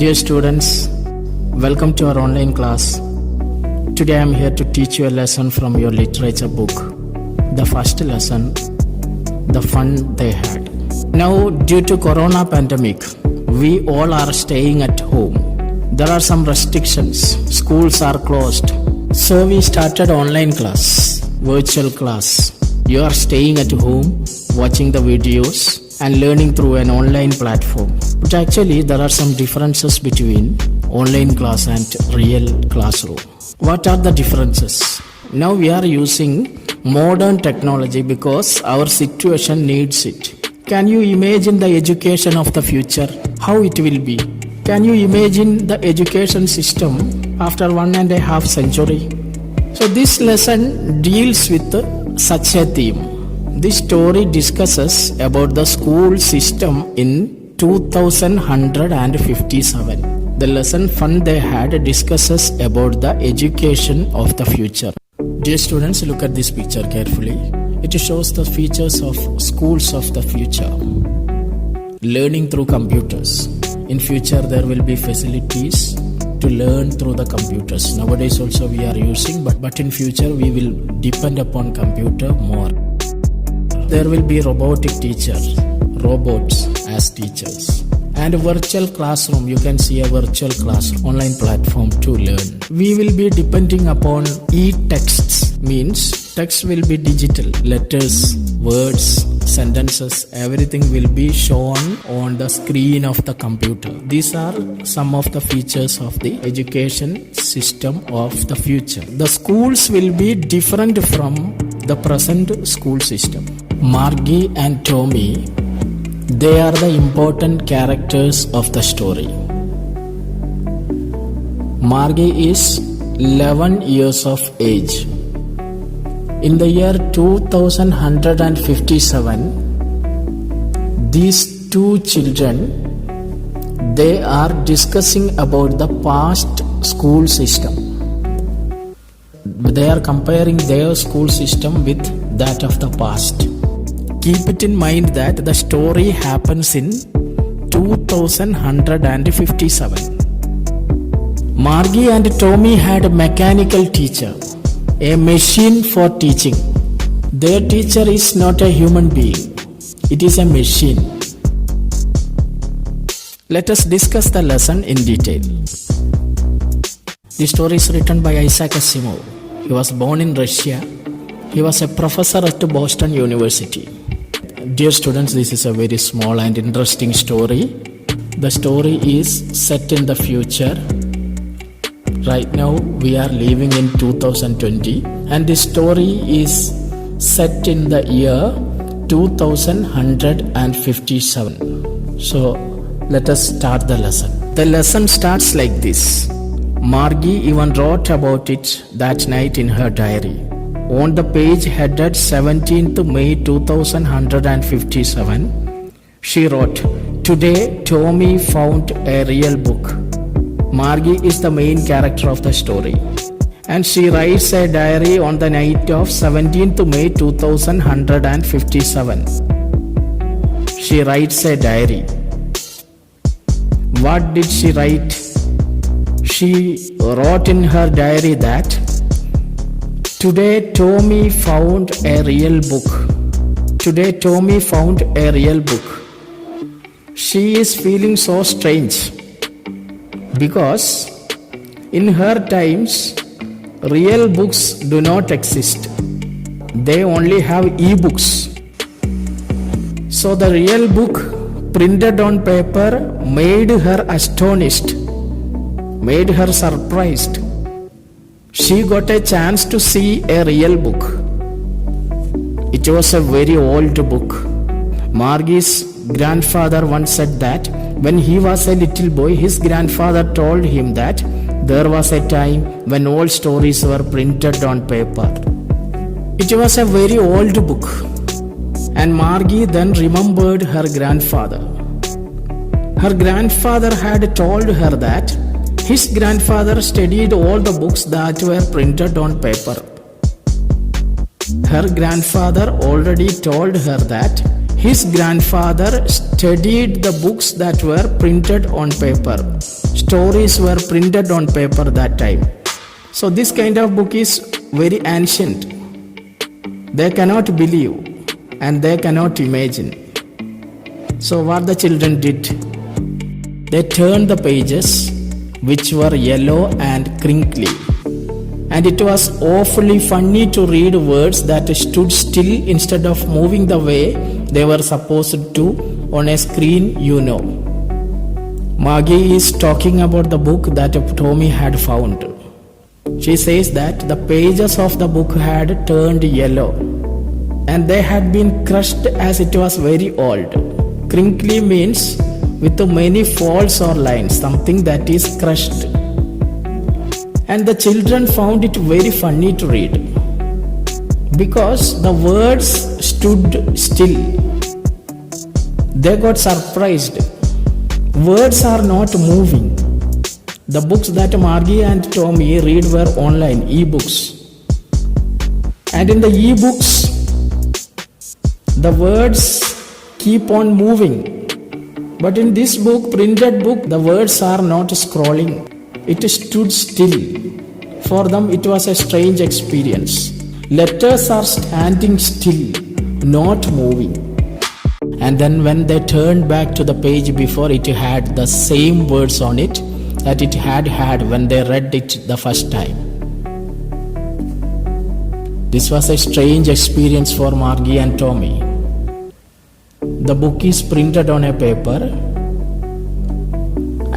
Dear students, welcome to our online class. Today I am here to teach you a lesson from your literature book. The first lesson, the fun they had. Now, due to corona pandemic, we all are staying at home. There are some restrictions. Schools are closed. So we started online class, virtual class. You are staying at home, watching the videos and learning through an online platform. But actually there are some differences between online class and real classroom. What are the differences? Now we are using modern technology because our situation needs it. Can you imagine the education of the future? How it will be? Can you imagine the education system after 1.5 century? So this lesson deals with such a theme. This story discusses about the school system in 2157. The lesson fun they had discusses about the education of the future. Dear students, look at this picture carefully. It shows the features of schools of the future. Learning through computers. In future there will be facilities to learn through the computers. Nowadays also we are using, but in future we will depend upon computer more. There will be robotic teachers, robots as teachers. And a virtual classroom, you can see a virtual classroom, online platform to learn. We will be depending upon e-texts, means text will be digital, letters, words, sentences, everything will be shown on the screen of the computer. These are some of the features of the education system of the future. The schools will be different from the present school system. Margie and Tommy, they are the important characters of the story. Margie is 11 years of age. In the year 2157, these two children, they are discussing about the past school system. They are comparing their school system with that of the past. Keep it in mind that the story happens in 2157. Margie and Tommy had a mechanical teacher, a machine for teaching. Their teacher is not a human being, it is a machine. Let us discuss the lesson in detail. The story is written by Isaac Asimov. He was born in Russia. He was a professor at Boston University. Dear students, this is a very small and interesting story. The story is set in the future. Right now we are living in 2020 and this story is set in the year 2157. So let us start the lesson. The lesson starts like this. Margie even wrote about it that night in her diary. On the page headed 17th May 2157, she wrote, "Today Tommy found a real book." Margie is the main character of the story and she writes a diary on the night of 17th May 2157. She writes a diary. What did she write? She wrote in her diary that today Tommy found a real book. Today Tommy found a real book. She is feeling so strange because in her times real books do not exist. They only have e-books. So the real book printed on paper made her astonished, made her surprised. She got a chance to see a real book. It was a very old book. Margie's grandfather once said that when he was a little boy, his grandfather told him that there was a time when all stories were printed on paper. It was a very old book. And Margie then remembered her grandfather. Her grandfather had told her that his grandfather studied all the books that were printed on paper. Her grandfather already told her that His grandfather studied the books that were printed on paper. Stories were printed on paper that time. So this kind of book is very ancient. They cannot believe and they cannot imagine. So what the children did? They turned the pages which were yellow and crinkly. And it was awfully funny to read words that stood still instead of moving the way they were supposed to on a screen, you know. Margie is talking about the book that Tommy had found. She says that the pages of the book had turned yellow and they had been crushed as it was very old. Crinkly means with many folds or lines, something that is crushed. And the children found it very funny to read because the words stood still. They got surprised. Words are not moving. The books that Margie and Tommy read were online, e-books. And in the e-books, the words keep on moving. But in this book, printed book, the words are not scrolling. It stood still. For them, it was a strange experience. Letters are standing still, not moving. And then when they turned back to the page before, it had the same words on it that it had when they read it the first time. This was a strange experience for Margie and Tommy. The book is printed on a paper,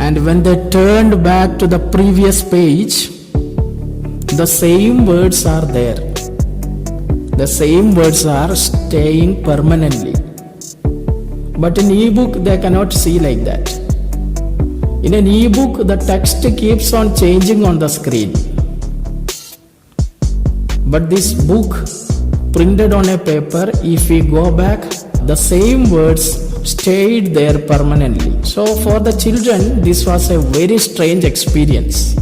and when they turned back to the previous page, the same words are there. The same words are staying permanently. But in e-book, they cannot see like that. In an e-book, the text keeps on changing on the screen. But this book, printed on a paper, if we go back, the same words stayed there permanently. So for the children, this was a very strange experience.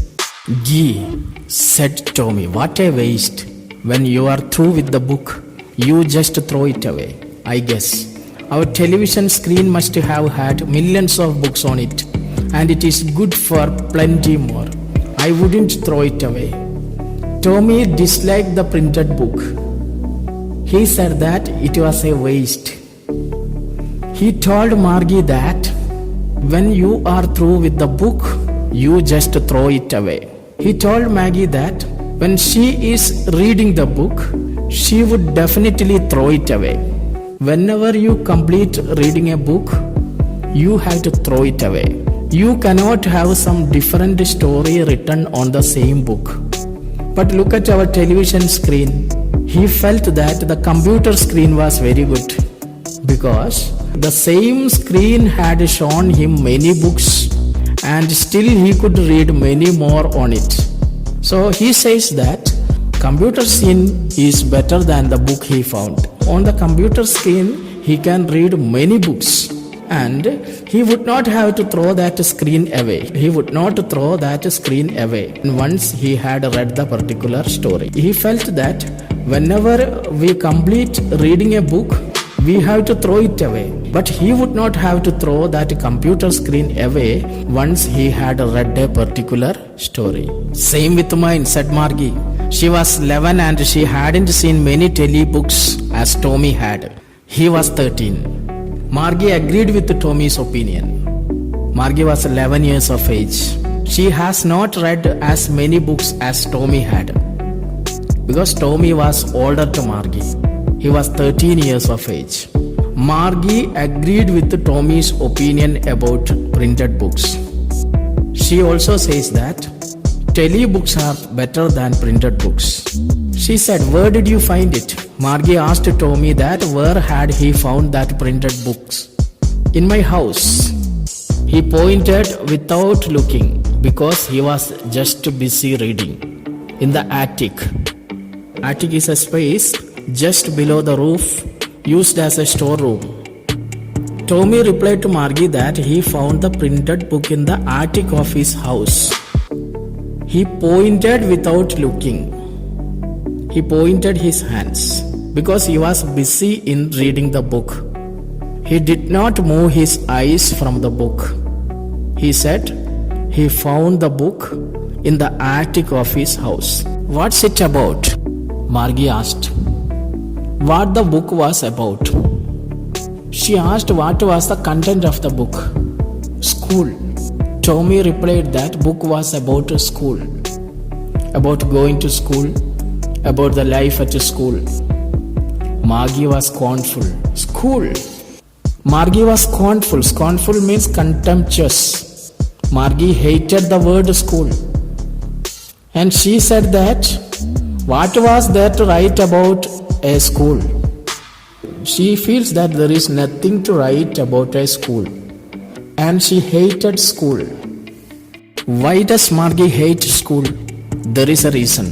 "Gee," said Tommy, "what a waste. When you are through with the book, you just throw it away. I guess our television screen must have had millions of books on it, and it is good for plenty more. I wouldn't throw it away." Tommy disliked the printed book. He said that it was a waste. He told Margie that when you are through with the book, you just throw it away. He told Maggie that when she is reading the book, she would definitely throw it away. Whenever you complete reading a book, you have to throw it away. You cannot have some different story written on the same book. But look at our television screen. He felt that the computer screen was very good because the same screen had shown him many books and still he could read many more on it. So he says that computer screen is better than the book he found. On the computer screen, he can read many books and he would not have to throw that screen away. He would not throw that screen away once he had read the particular story. He felt that whenever we complete reading a book, we have to throw it away. But he would not have to throw that computer screen away once he had read a particular story. "Same with mine," said Margie. She was 11 and she hadn't seen many telly books as Tommy had. He was 13. Margie agreed with Tommy's opinion. Margie was 11 years of age. She has not read as many books as Tommy had because Tommy was older to Margie. He was 13 years of age. Margie agreed with Tommy's opinion about printed books. She also says that telly books are better than printed books. She said, "Where did you find it?" Margie asked Tommy that where had he found that printed books. "In my house." He pointed without looking because he was just busy reading. "In the attic." Attic is a space just below the roof used as a storeroom. Tommy replied to Margie that he found the printed book in the attic of his house. He pointed without looking. He pointed his hands because he was busy in reading the book. He did not move his eyes from the book. He said he found the book in the attic of his house. What's it about? Margie asked. What the book was about. She asked what was the content of the book. School. Tommy replied that book was about school. About going to school. About the life at school. Margie was scornful. School. Margie was scornful. Scornful means contemptuous. Margie hated the word school. And she said that what was there to write about a school? She feels that there is nothing to write about a school. And she hated school. Why does Margie hate school? There is a reason.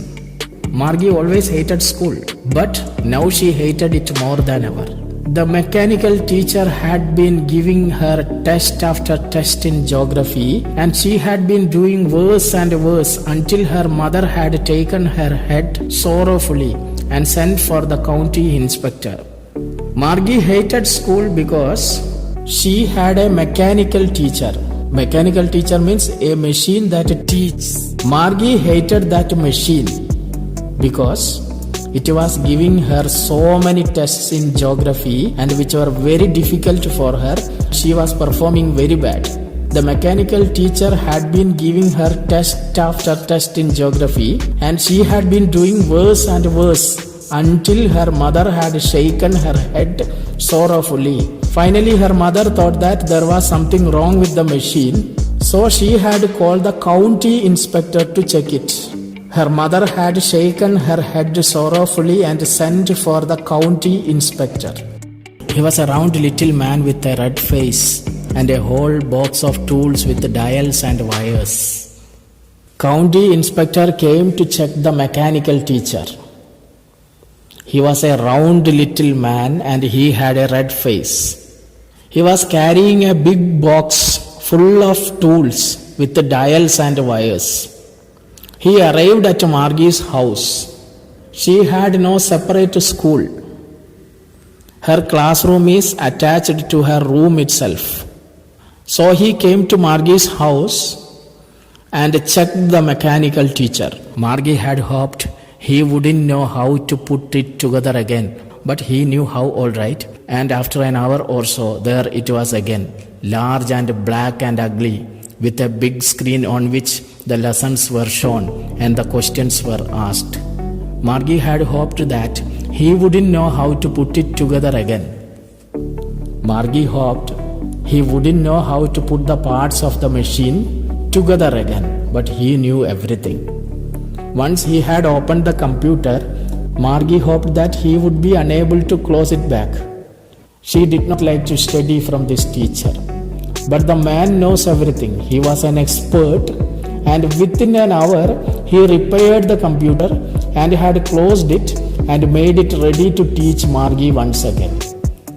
Margie always hated school, but now she hated it more than ever. The mechanical teacher had been giving her test after test in geography, and she had been doing worse and worse until her mother had taken her head sorrowfully and sent for the county inspector. Margie hated school because she had a mechanical teacher. Mechanical teacher means a machine that teaches. Margie hated that machine because it was giving her so many tests in geography and which were very difficult for her. She was performing very bad. The mechanical teacher had been giving her test after test in geography and she had been doing worse and worse until her mother had shaken her head sorrowfully. Finally, her mother thought that there was something wrong with the machine, so she had called the county inspector to check it. Her mother had shaken her head sorrowfully and sent for the county inspector. He was a round little man with a red face and a whole box of tools with dials and wires. County inspector came to check the mechanical teacher. He was a round little man and he had a red face. He was carrying a big box full of tools with dials and wires. He arrived at Margie's house. She had no separate school. Her classroom is attached to her room itself. So he came to Margie's house and checked the mechanical teacher. Margie had hoped he wouldn't know how to put it together again, but he knew how, all right. And after an hour or so, there it was again, large and black and ugly, with a big screen on which the lessons were shown and the questions were asked. Margie had hoped that he wouldn't know how to put it together again. Margie hoped he wouldn't know how to put the parts of the machine together again, but he knew everything. Once he had opened the computer, Margie hoped that he would be unable to close it back. She did not like to study from this teacher. But the man knows everything. He was an expert, and within an hour he repaired the computer and had closed it and made it ready to teach Margie once again.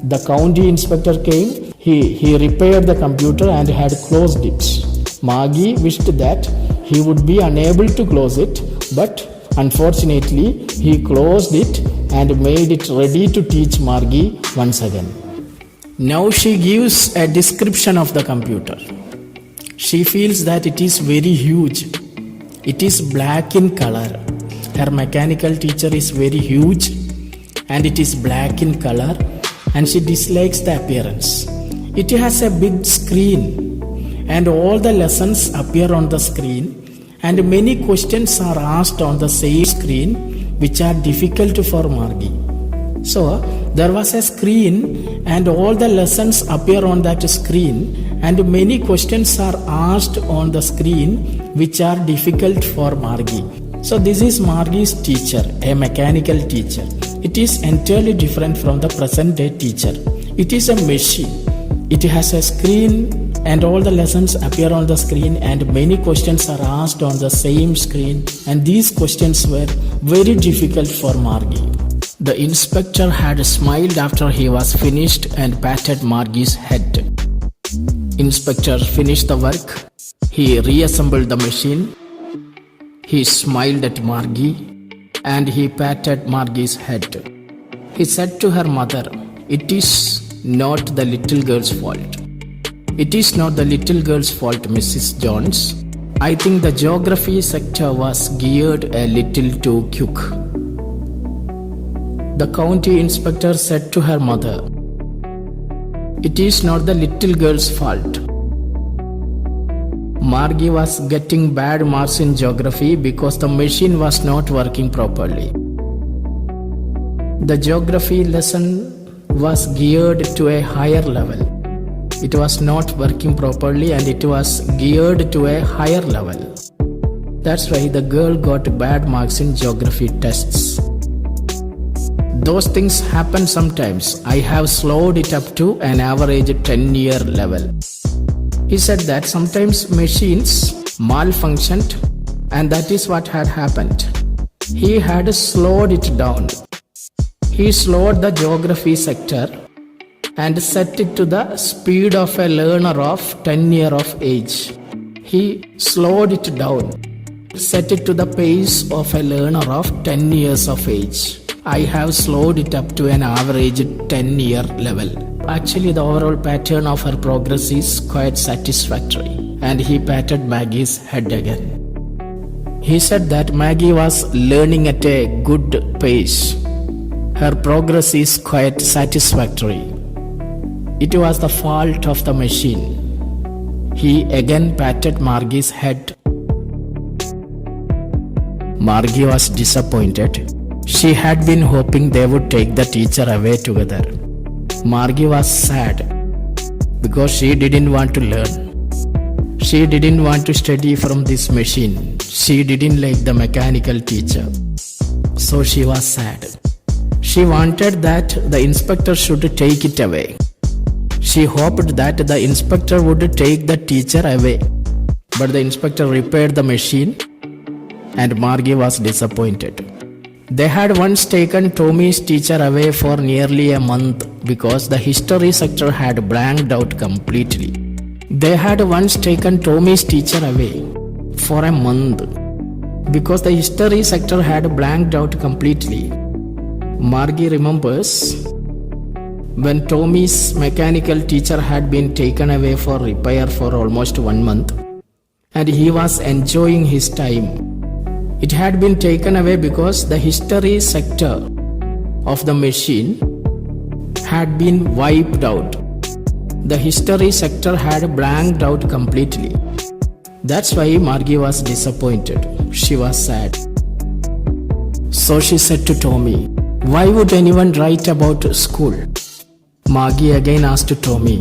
The county inspector came, he repaired the computer and had closed it. Margie wished that he would be unable to close it, but unfortunately he closed it and made it ready to teach Margie once again. Now she gives a description of the computer. She feels that it is very huge. It is black in color. Her mechanical teacher is very huge and it is black in color, and she dislikes the appearance. It has a big screen and all the lessons appear on the screen, and many questions are asked on the same screen which are difficult for Margie. So there was a screen and all the lessons appear on that screen, and many questions are asked on the screen which are difficult for Margie. So this is Margie's teacher, a mechanical teacher. It is entirely different from the present day teacher. It is a machine. It has a screen and all the lessons appear on the screen, and many questions are asked on the same screen, and these questions were very difficult for Margie. The inspector had smiled after he was finished and patted Margie's head. Inspector finished the work. He reassembled the machine. He smiled at Margie and he patted Margie's head. He said to her mother, "It is not the little girl's fault. It is not the little girl's fault, Mrs. Jones. I think the geography sector was geared a little too quick. The county inspector said to her mother, "It is not the little girl's fault." Margie was getting bad marks in geography because the machine was not working properly. The geography lesson was geared to a higher level. It was not working properly and it was geared to a higher level. That's why the girl got bad marks in geography tests. Those things happen sometimes. I have slowed it up to an average 10-year level. He said that sometimes machines malfunctioned and that is what had happened. He had slowed it down. He slowed the geography sector and set it to the speed of a learner of 10 years of age. He slowed it down, set it to the pace of a learner of 10 years of age. I have slowed it up to an average 10-year level. Actually, the overall pattern of her progress is quite satisfactory. And he patted Maggie's head again. He said that Maggie was learning at a good pace. Her progress is quite satisfactory. It was the fault of the machine. He again patted Margie's head. Margie was disappointed. She had been hoping they would take the teacher away together. Margie was sad because she didn't want to learn. She didn't want to study from this machine. She didn't like the mechanical teacher. So she was sad. She wanted that the inspector should take it away. She hoped that the inspector would take the teacher away. But the inspector repaired the machine and Margie was disappointed. They had once taken Tommy's teacher away for nearly a month because the history sector had blanked out completely. They had once taken Tommy's teacher away for a month because the history sector had blanked out completely. Margie remembers when Tommy's mechanical teacher had been taken away for repair for almost 1 month and he was enjoying his time. It had been taken away because the history sector of the machine had been wiped out. The history sector had blanked out completely. That's why Margie was disappointed. She was sad. So she said to Tommy, "Why would anyone write about school?" Margie again asked Tommy,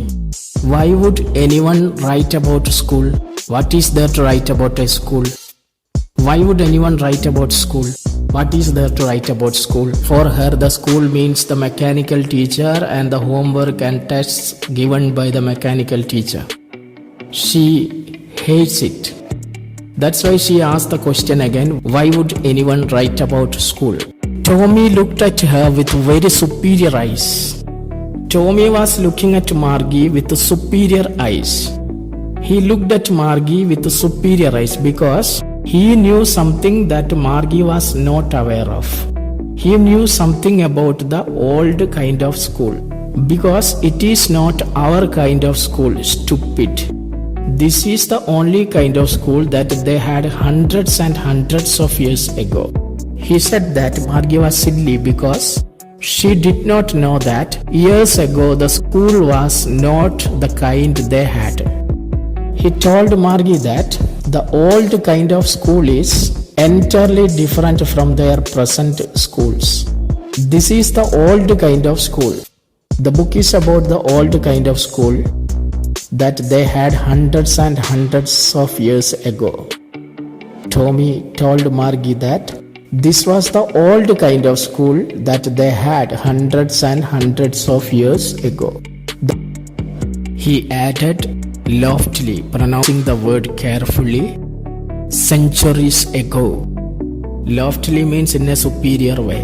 "Why would anyone write about school? What is there to write about a school? Why would anyone write about school? What is there to write about school?" For her, the school means the mechanical teacher and the homework and tests given by the mechanical teacher. She hates it. That's why she asked the question again, why would anyone write about school? Tommy looked at her with very superior eyes. Tommy was looking at Margie with superior eyes. He looked at Margie with superior eyes because he knew something that Margie was not aware of. He knew something about the old kind of school. Because it is not our kind of school, stupid. This is the only kind of school that they had hundreds and hundreds of years ago. He said that Margie was silly because she did not know that years ago the school was not the kind they had. He told Margie that the old kind of school is entirely different from their present schools. This is the old kind of school. The book is about the old kind of school that they had hundreds and hundreds of years ago. Tommy told Margie that this was the old kind of school that they had hundreds and hundreds of years ago. He added loftily, pronouncing the word carefully, centuries ago. Loftily means in a superior way.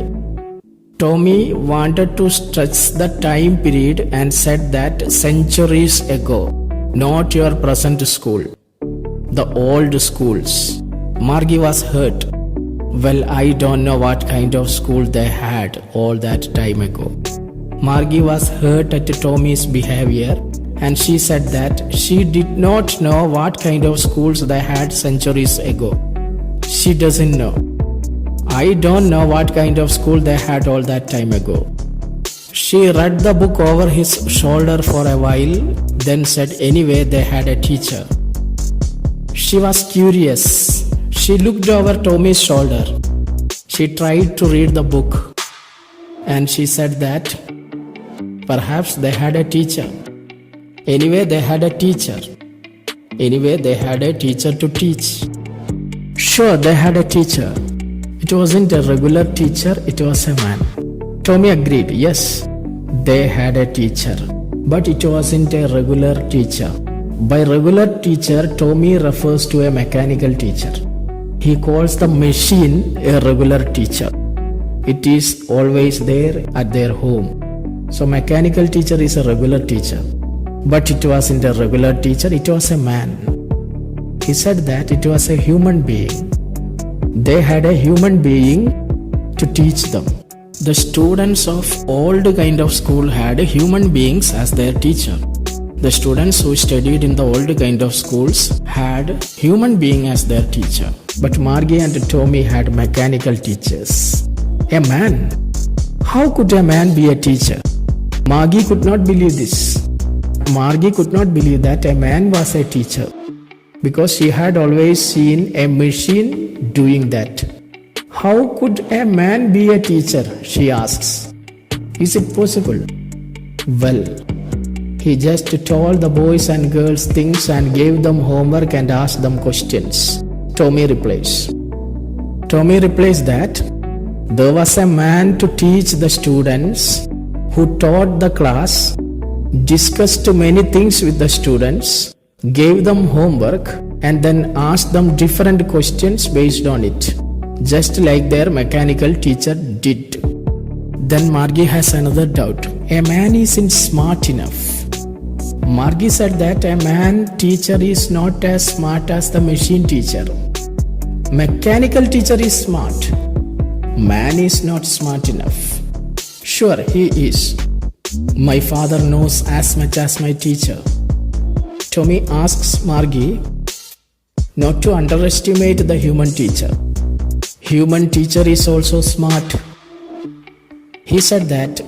Tommy wanted to stretch the time period and said that centuries ago, not your present school, the old schools. Margie was hurt. Well, I don't know what kind of school they had all that time ago. Margie was hurt at Tommy's behavior, and she said that she did not know what kind of schools they had centuries ago. She doesn't know. I don't know what kind of school they had all that time ago. She read the book over his shoulder for a while, then said anyway they had a teacher. She was curious. She looked over Tommy's shoulder. She tried to read the book, and she said that perhaps they had a teacher. Anyway, they had a teacher. Anyway, they had a teacher to teach. Sure, they had a teacher. It wasn't a regular teacher, it was a man. Tommy agreed, yes, they had a teacher. But it wasn't a regular teacher. By regular teacher, Tommy refers to a mechanical teacher. He calls the machine a regular teacher. It is always there at their home. So mechanical teacher is a regular teacher. But it wasn't a regular teacher, it was a man. He said that it was a human being. They had a human being to teach them. The students of old kind of school had human beings as their teacher. The students who studied in the old kind of schools had human being as their teacher. But Margie and Tommy had mechanical teachers. A man? How could a man be a teacher? Margie could not believe this. Margie could not believe that a man was a teacher because she had always seen a machine doing that. How could a man be a teacher? She asks. Is it possible? Well, he just told the boys and girls things and gave them homework and asked them questions. Tommy replies. Tommy replies that there was a man to teach the students who taught the class, discussed many things with the students, gave them homework, and then asked them different questions based on it, just like their mechanical teacher did. Then Margie has another doubt. A man isn't smart enough. Margie said that a man teacher is not as smart as the machine teacher. Mechanical teacher is smart. Man is not smart enough. Sure, he is. My father knows as much as my teacher. Tommy asks Margie not to underestimate the human teacher. Human teacher is also smart. He said that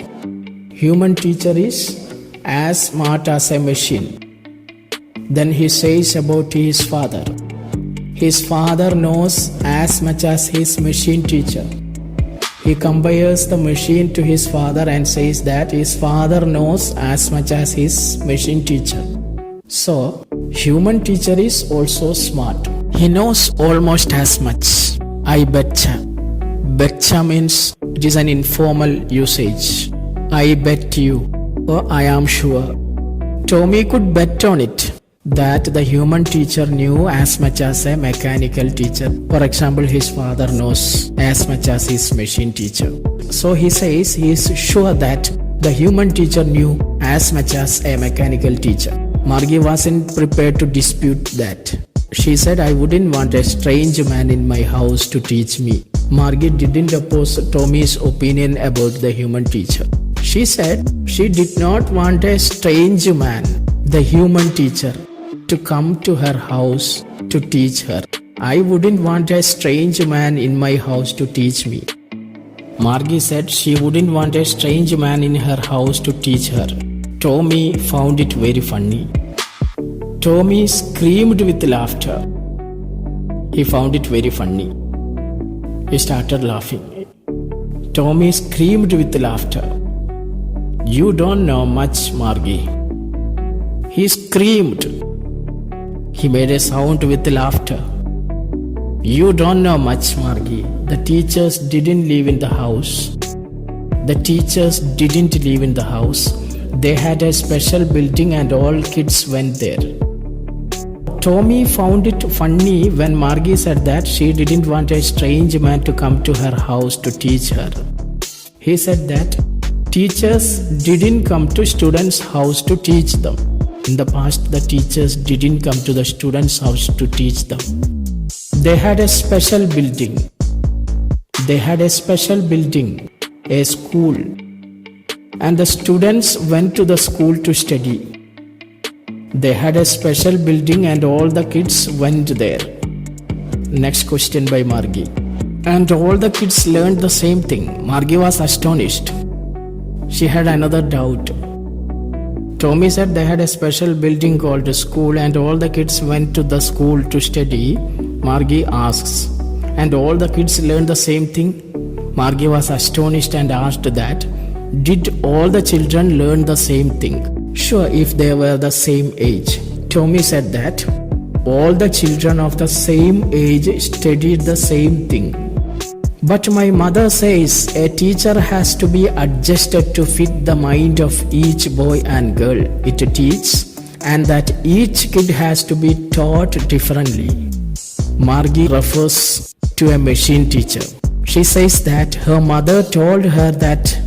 human teacher is as smart as a machine. Then he says about his father. His father knows as much as his machine teacher. He compares the machine to his father and says that his father knows as much as his machine teacher. So, human teacher is also smart. He knows almost as much. I betcha. Betcha means it is an informal usage. I bet you, or I am sure. Tommy could bet on it that the human teacher knew as much as a mechanical teacher. For example, his father knows as much as his machine teacher. So he says he is sure that the human teacher knew as much as a mechanical teacher. Margie wasn't prepared to dispute that. She said, I wouldn't want a strange man in my house to teach me. Margie didn't oppose Tommy's opinion about the human teacher. She said she did not want a strange man, the human teacher, to come to her house to teach her. I wouldn't want a strange man in my house to teach me. Margie said she wouldn't want a strange man in her house to teach her. Tommy found it very funny. Tommy screamed with laughter. He found it very funny. He started laughing. Tommy screamed with laughter. You don't know much, Margie. He screamed. He made a sound with laughter. You don't know much, Margie. The teachers didn't live in the house. The teachers didn't live in the house. They had a special building and all kids went there. Tommy found it funny when Margie said that she didn't want a strange man to come to her house to teach her. He said that teachers didn't come to students' house to teach them. In the past, the teachers didn't come to the students' house to teach them. They had a special building. They had a special building, a school. and the students went to the school to study. They had a special building and all the kids went there. Next question by Margie. And all the kids learned the same thing. Margie was astonished. She had another doubt. Tommy said they had a special building called a school and all the kids went to the school to study. Margie asks, and all the kids learned the same thing? Margie was astonished and asked that, did all the children learn the same thing? Sure, if they were the same age. Tommy said that all the children of the same age studied the same thing. But my mother says a teacher has to be adjusted to fit the mind of each boy and girl it teaches, and that each kid has to be taught differently. Margie refers to a machine teacher. She says that her mother told her that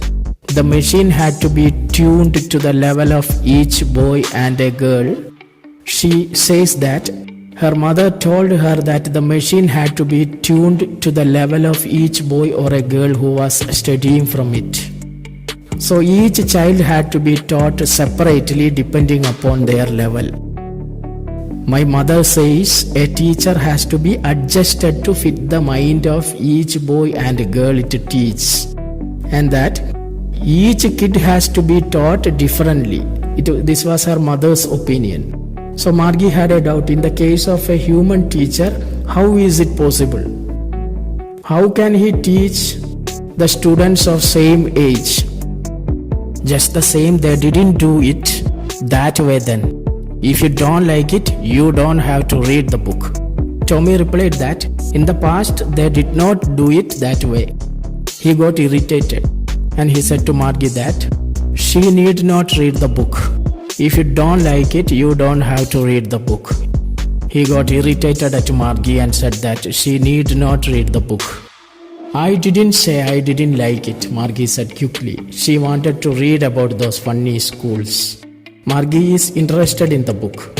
the machine had to be tuned to the level of each boy and a girl. She says that her mother told her that the machine had to be tuned to the level of each boy or a girl who was studying from it. So each child had to be taught separately depending upon their level. My mother says a teacher has to be adjusted to fit the mind of each boy and girl it teaches, and that each kid has to be taught differently. This was her mother's opinion. So Margie had a doubt. In the case of a human teacher, how is it possible? How can he teach the students of same age? Just the same, they didn't do it that way then. If you don't like it, you don't have to read the book. Tommy replied that in the past they did not do it that way. He got irritated and he said to Margie that she need not read the book. If you don't like it, you don't have to read the book. He got irritated at Margie and said that she need not read the book. I didn't say I didn't like it, Margie said quickly. She wanted to read about those funny schools. Margie is interested in the book.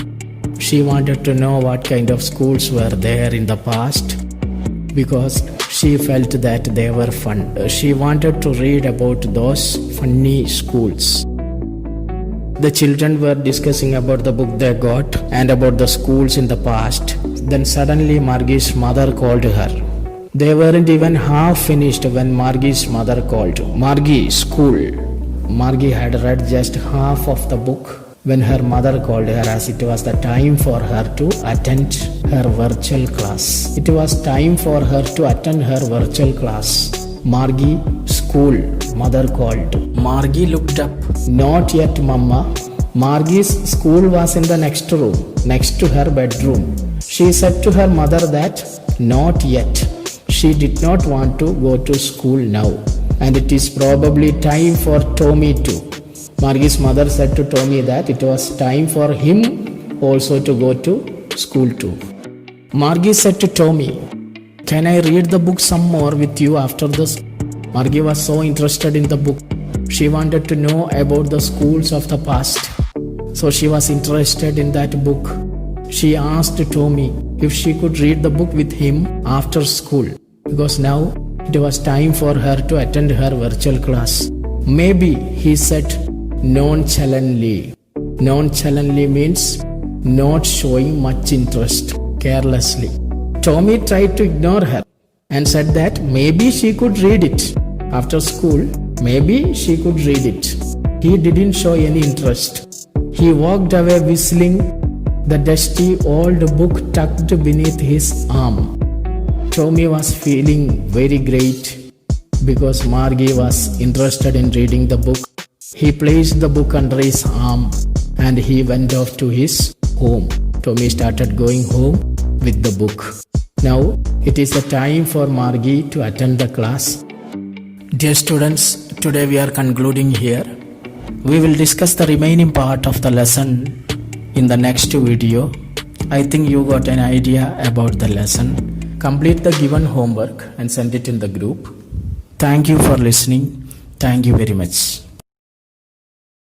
She wanted to know what kind of schools were there in the past because she felt that they were fun. She wanted to read about those funny schools. The children were discussing about the book they got and about the schools in the past. Then suddenly Margie's mother called her. They weren't even half finished when Margie's mother called. Margie, school. Margie had read just half of the book when her mother called her, as it was the time for her to attend her virtual class. It was time for her to attend her virtual class. Margie, school, mother called. Margie looked up. Not yet, Mama. Margie's school was in the next room, next to her bedroom. She said to her mother that not yet. She did not want to go to school now, and it is probably time for Tommy too. Margie's mother said to Tommy that it was time for him also to go to school too. Margie said to Tommy, "Can I read the book some more with you after this?" Margie was so interested in the book. She wanted to know about the schools of the past. So she was interested in that book. She asked Tommy if she could read the book with him after school, because now it was time for her to attend her virtual class. Maybe, he said nonchalantly. Nonchalantly means not showing much interest, carelessly. Tommy tried to ignore her and said that maybe she could read it. After school, maybe she could read it. He didn't show any interest. He walked away whistling, the dusty old book tucked beneath his arm. Tommy was feeling very great because Margie was interested in reading the book. He placed the book under his arm and he went off to his home. Tommy started going home with the book. Now it is the time for Margie to attend the class. Dear students, today we are concluding here. We will discuss the remaining part of the lesson in the next video. I think you got an idea about the lesson. Complete the given homework and send it in the group. Thank you for listening. Thank you very much.